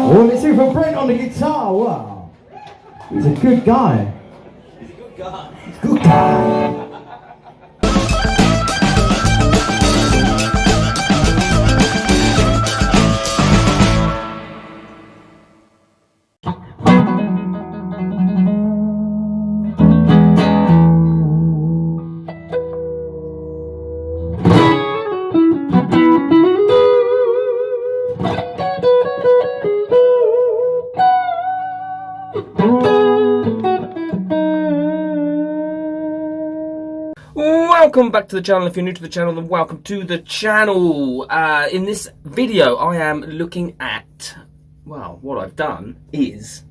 Oh, let's hear from Brent on the guitar. Wow. He's a good guy. He's a good guy. He's a good guy. Welcome back to the channel. If you're new to the channel, then welcome to the channel. In this video, I am looking at, well, what I've done is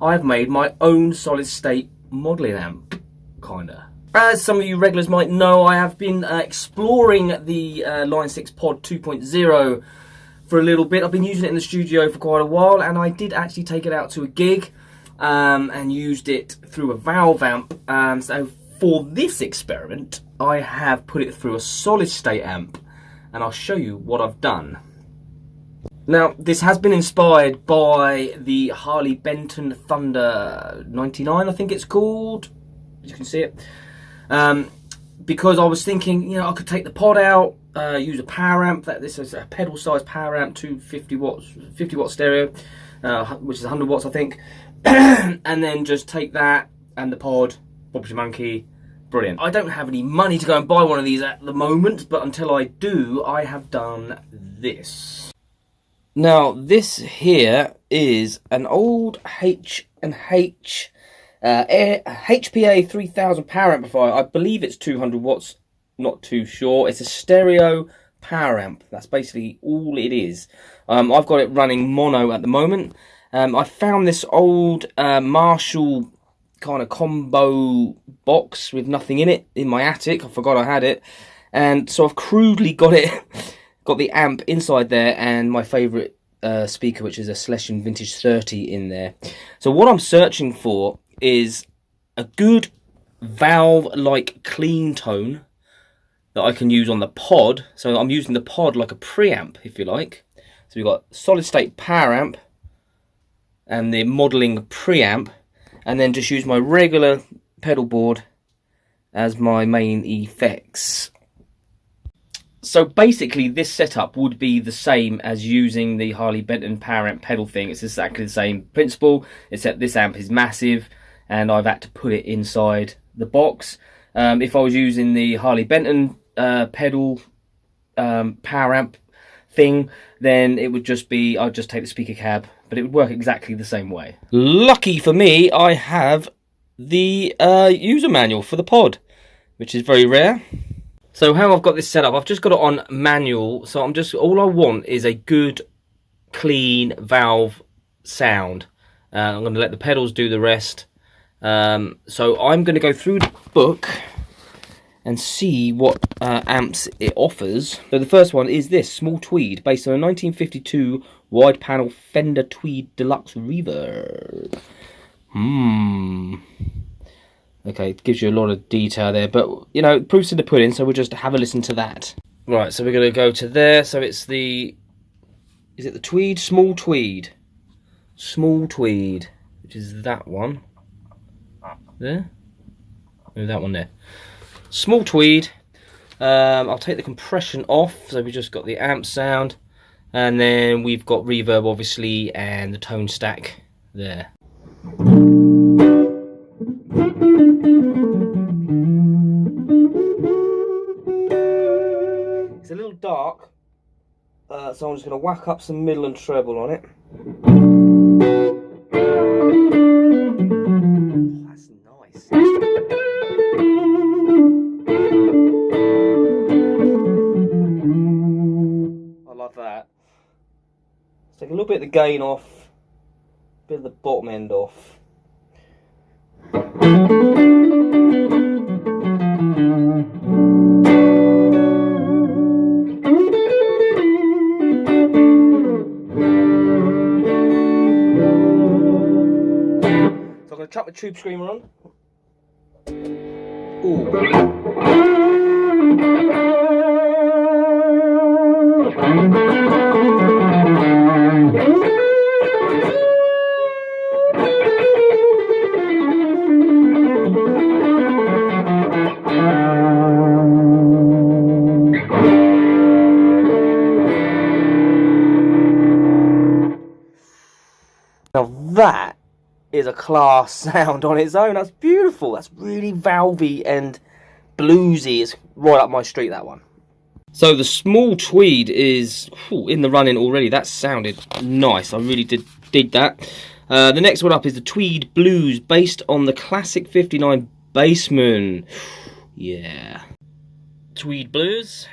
I've made my own solid state modelling amp, kinda. As some of you regulars might know, I have been exploring the Line 6 Pod 2.0 for a little bit. I've been using it in the studio for quite a while, and I did actually take it out to a gig and used it through a valve amp. So for this experiment, I have put it through a solid state amp, and I'll show you what I've done. Now, this has been inspired by the Harley Benton Thunder 99, I think it's called, as you can see it. Because I was thinking, you know, I could take the pod out, use a power amp. This is a pedal sized power amp, 250 watts, 50 watt stereo, which is 100 watts, I think. And then just take that and the pod, Bob's your monkey. Brilliant. I don't have any money to go and buy one of these at the moment, but until I do, I have done this. Now, this here is an old H&H HPA 3000 power amplifier. I believe it's 200 watts, not too sure. It's a stereo power amp. That's basically all it is. I've got it running mono at the moment. I found this old Marshall kind of combo box with nothing in it in my attic. I forgot I had it, and so I've crudely got the amp inside there and my favourite speaker, which is a Schlesinger Vintage 30 in there. So what I'm searching for is a good valve-like clean tone that I can use on the pod. So I'm using the pod like a preamp, if you like. So we've got solid state power amp and the modelling preamp, and then just use my regular pedal board as my main effects. So basically this setup would be the same as using the Harley Benton power amp pedal thing. It's exactly the same principle, except this amp is massive and I've had to put it inside the box. If I was using the Harley Benton pedal power amp thing, then it would just be, I'd just take the speaker cab, but it would work exactly the same way. Lucky for me, I have the user manual for the pod, which is very rare. So how I've got this set up, I've just got it on manual, so all I want is a good, clean valve sound. I'm going to let the pedals do the rest. So I'm going to go through the book and see what amps it offers. So the first one is this, Small Tweed, based on a 1952 wide panel Fender Tweed Deluxe Reverb. Okay, it gives you a lot of detail there, but, you know, proof's in the pudding, so we'll just have a listen to that. Right, so we're going to go to there, so it's the, is it the Tweed? Small Tweed. Small Tweed, which is that one. There? Move that one there. Small Tweed. I'll take the compression off, so we just got the amp sound, and then we've got reverb, obviously, and the tone stack there. It's a little dark, so I'm just going to whack up some middle and treble on it. Oh, that's nice. I love that. Let's take a little bit of the gain off, a bit of the bottom end off. So I'm going to chuck the tube screamer on. Ooh. Now that is a class sound on its own. That's beautiful. That's really valvy and bluesy. It's right up my street, that one. So the small tweed is in the running already. That sounded nice. I really did dig that. The next one up is the Tweed Blues, based on the classic 59 Bassman. Yeah. Tweed Blues.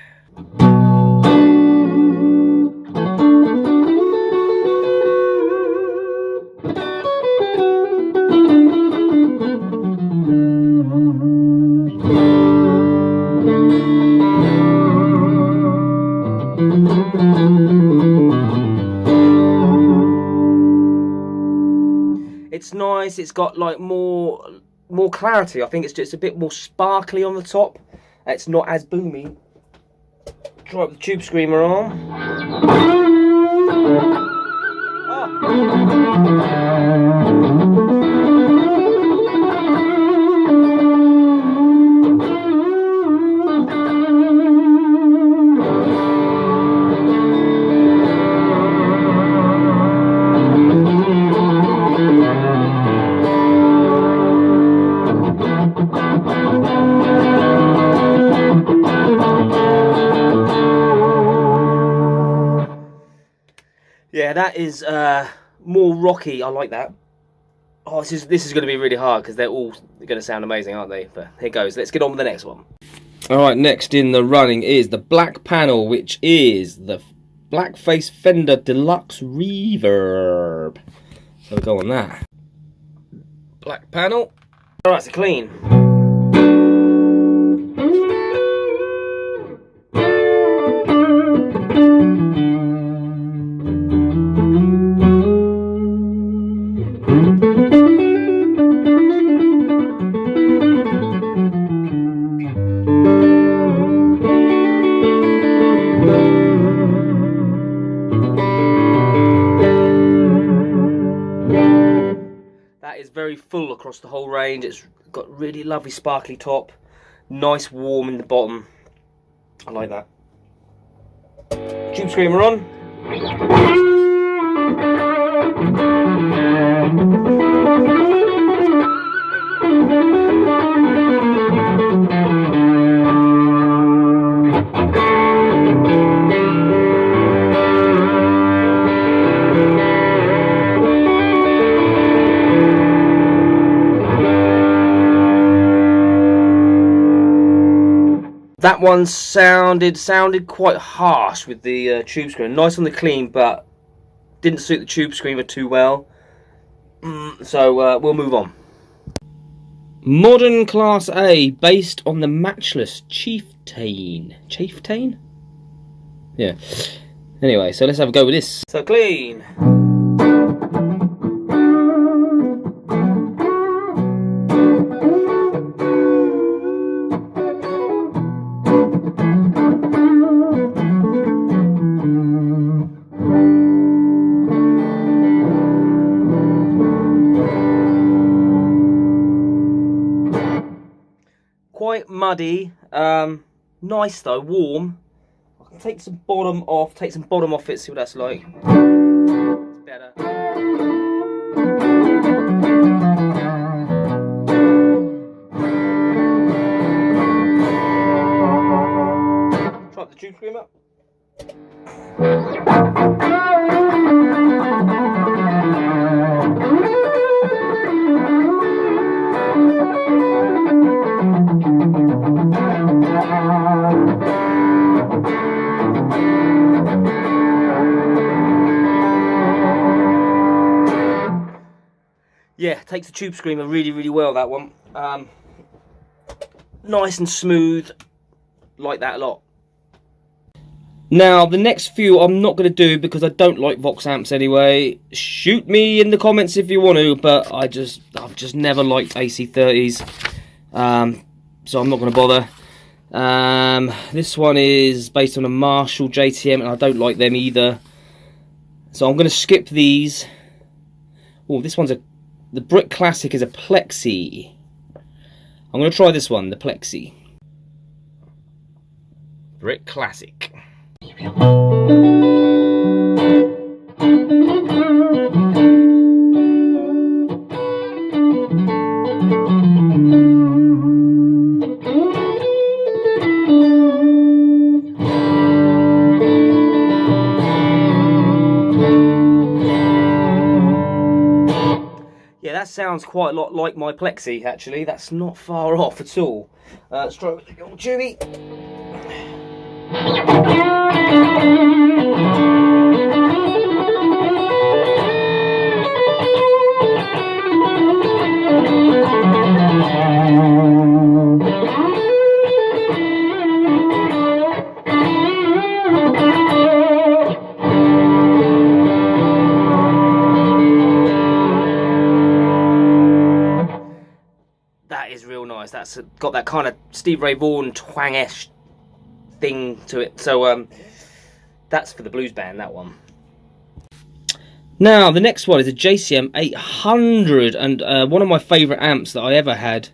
It's nice. It's got like more clarity. I think it's just a bit more sparkly on the top. It's not as boomy. Try the tube screamer on. Yeah, that is more rocky. I like that. Oh, this is going to be really hard because they're all going to sound amazing, aren't they? But here goes. Let's get on with the next one. All right, next in the running is the Black Panel, which is the Blackface Fender Deluxe Reverb. So we'll go on that. Black Panel. All right, so clean. That is very full across the whole range. It's got really lovely sparkly top, nice warm in the bottom. I like that. Tube screamer on. That one sounded quite harsh with the tube screamer. Nice on the clean, but didn't suit the tube screamer too well. So we'll move on. Modern Class A, based on the matchless Chieftain. Chieftain? Yeah. Anyway, so let's have a go with this. So clean. Quite muddy, nice though, warm. I can take some bottom off it, see what that's like. It's better. Try the tube screamer. Yeah, takes the tube screamer really, really well, that one. Nice and smooth, like that a lot. Now, the next few I'm not going to do because I don't like Vox amps anyway. Shoot me in the comments if you want to, but I've just never liked AC30s. So I'm not going to bother. This one is based on a Marshall JTM, and I don't like them either. So I'm going to skip these. Oh, this one's the Brick Classic is a Plexi. I'm going to try this one, the Plexi. Brick Classic. that sounds quite a lot like my Plexi, actually. That's not far off at all. Let's try with the old tubey. That is real nice. That's got that kind of Steve Ray Vaughan twang-esque thing to it. So that's for the blues band, that one. Now the next one is a JCM 800, and one of my favourite amps that I ever had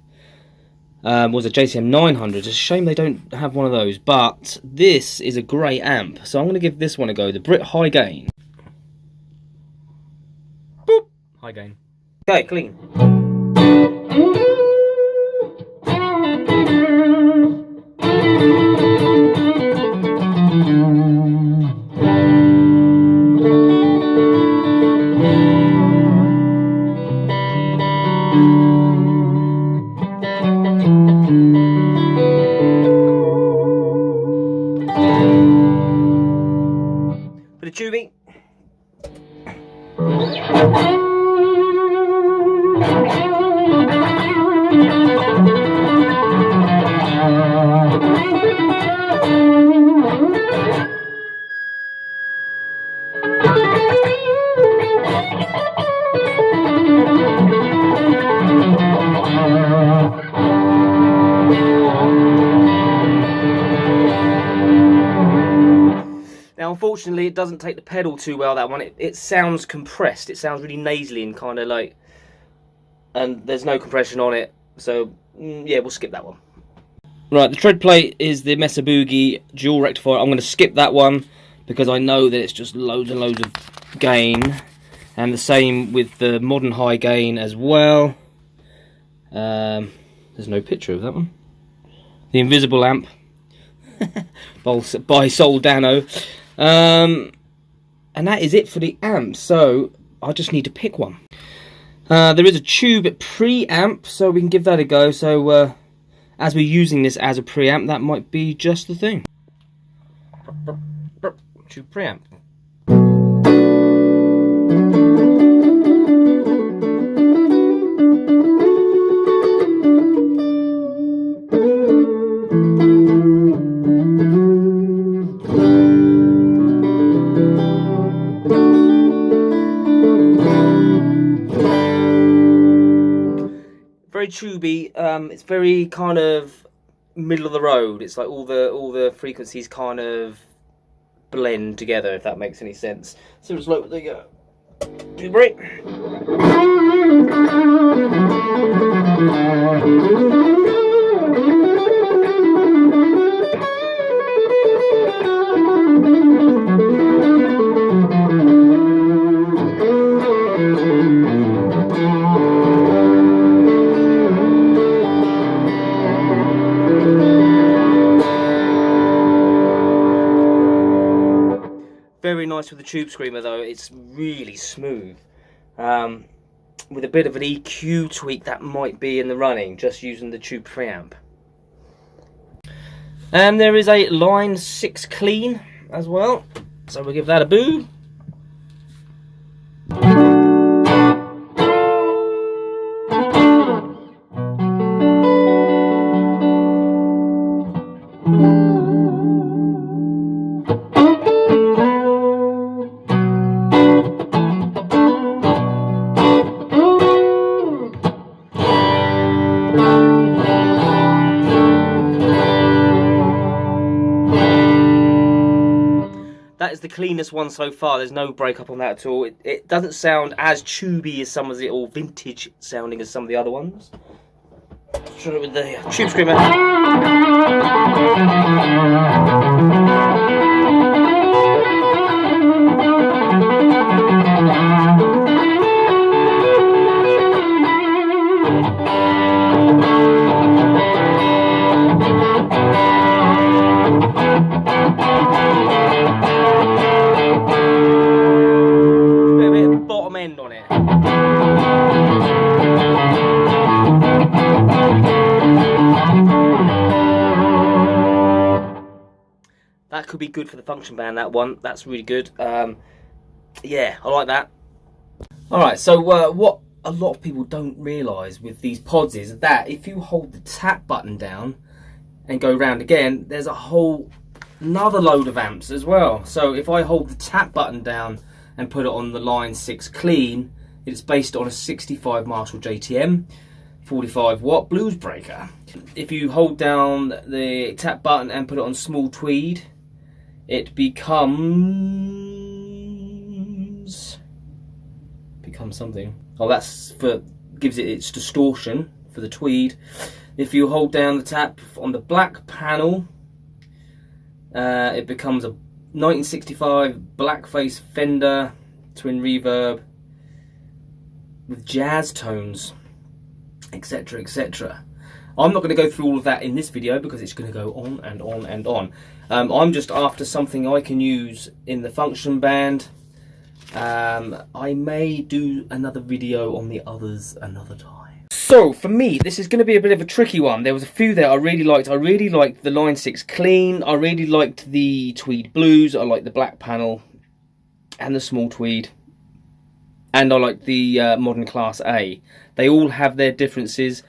was a JCM 900. It's a shame they don't have one of those, but this is a great amp, so I'm going to give this one a go. The Brit High Gain. Boop. High gain. Okay, clean. For the tubing. Now, unfortunately, it doesn't take the pedal too well, that one. It sounds compressed. It sounds really nasally and kind of like... And there's no compression on it. So, yeah, we'll skip that one. Right, the tread plate is the Mesa Boogie dual rectifier. I'm going to skip that one because I know that it's just loads and loads of gain. And the same with the modern high gain as well. There's no picture of that one. The Invisible amp by Soldano. And that is it for the amp, so I just need to pick one. There is a tube preamp, so we can give that a go. So as we're using this as a preamp, that might be just the thing. Tube preamp. Very tubey. It's very kind of middle of the road. It's like all the frequencies kind of blend together, if that makes any sense. So it's like the tube break. Very nice with the tube screamer though, it's really smooth. With a bit of an EQ tweak that might be in the running, just using the tube preamp. And there is a line 6 clean as well, so we'll give that a boo. That is the cleanest one so far. There's no breakup on that at all. It doesn't sound as tubey as some of the, or vintage sounding as some of the other ones. Let's try it with the tube screamer. Bottom end on it. could be good for the function band, that one. That's really good. Yeah, I like that. Alright, so what a lot of people don't realise with these pods is that if you hold the tap button down and go round again, there's a whole another load of amps as well. So if I hold the tap button down and put it on the line 6 clean, it's based on a 65 Marshall JTM 45 watt blues breaker. If you hold down the tap button and put it on small tweed, it becomes something. Oh, that's for gives it its distortion for the tweed. If you hold down the tap on the black panel, it becomes a 1965 blackface Fender twin reverb with jazz tones, etc, etc. I'm not going to go through all of that in this video because it's going to go on and on and on. I'm just after something I can use in the function band. I may do another video on the others another time. So for me, this is going to be a bit of a tricky one. There was a few there I really liked. I really liked the line 6 clean. I really liked the tweed blues. I liked the black panel and the small tweed. And I like the modern class A. They all have their differences.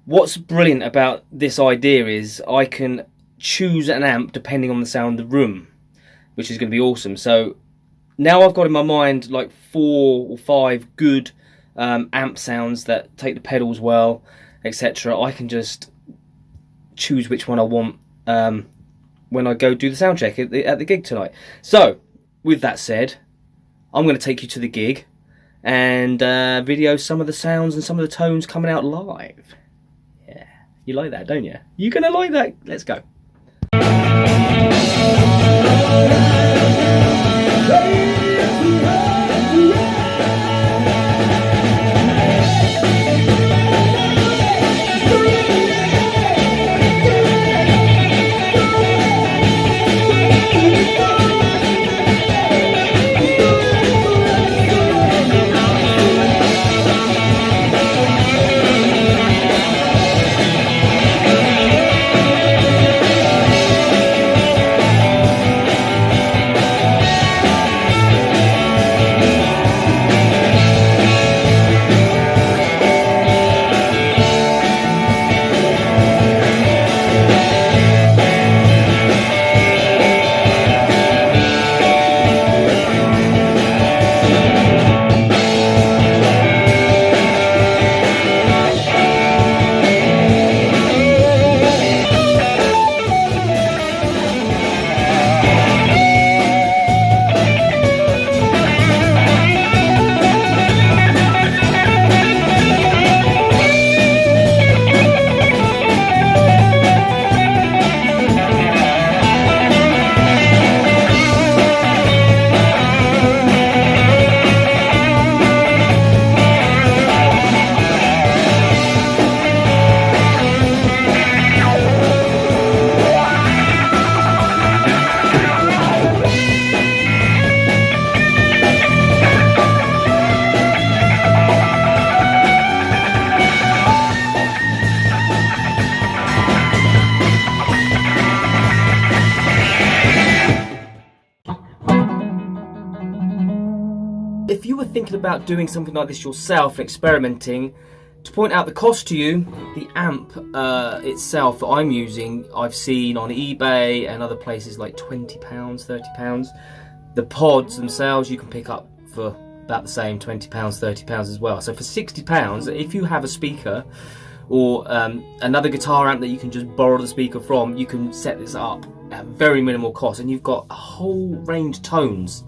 What's brilliant about this idea is I can choose an amp depending on the sound of the room, which is going to be awesome. So now I've got in my mind like 4 or 5 good amp sounds that take the pedals well, etc. I can just choose which one I want when I go do the sound check at the gig tonight. So with that said, I'm going to take you to the gig and video some of the sounds and some of the tones coming out live. Yeah, you like that, don't you? You're gonna like that. Let's go. If you were thinking about doing something like this yourself, experimenting, to point out the cost to you, the amp itself that I'm using, I've seen on eBay and other places like £20, £30. The pods themselves you can pick up for about the same, £20, £30 as well. So for £60, if you have a speaker or another guitar amp that you can just borrow the speaker from, you can set this up at very minimal cost, and you've got a whole range of tones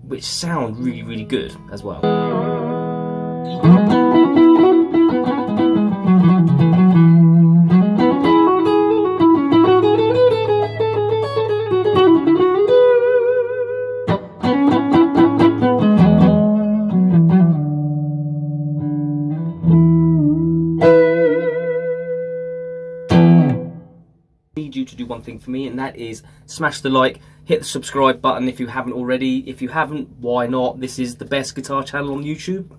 which sound really, really good as well. Need you to do one thing for me, and that is smash the like, hit the subscribe button if you haven't already. If you haven't, why not? This is the best guitar channel on YouTube.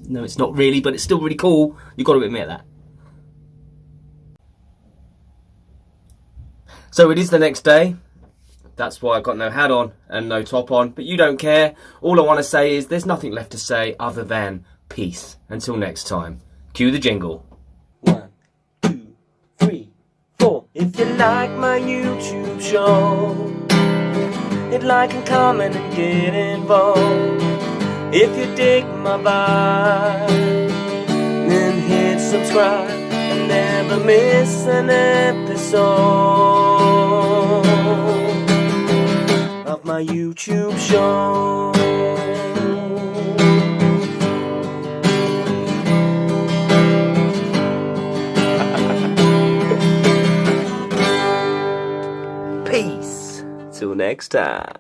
No, it's not really, but it's still really cool. You've got to admit that. So So it is the next day. That's why I've got no hat on and no top on. But you don't care. All I want to say is there's nothing left to say other than peace. Until next time. Cue the jingle. 1, 2, 3, 4. If you like my YouTube show, hit like and comment and get involved. If you dig my vibe, then hit subscribe and never miss an episode of my YouTube show. Peace. Till next time.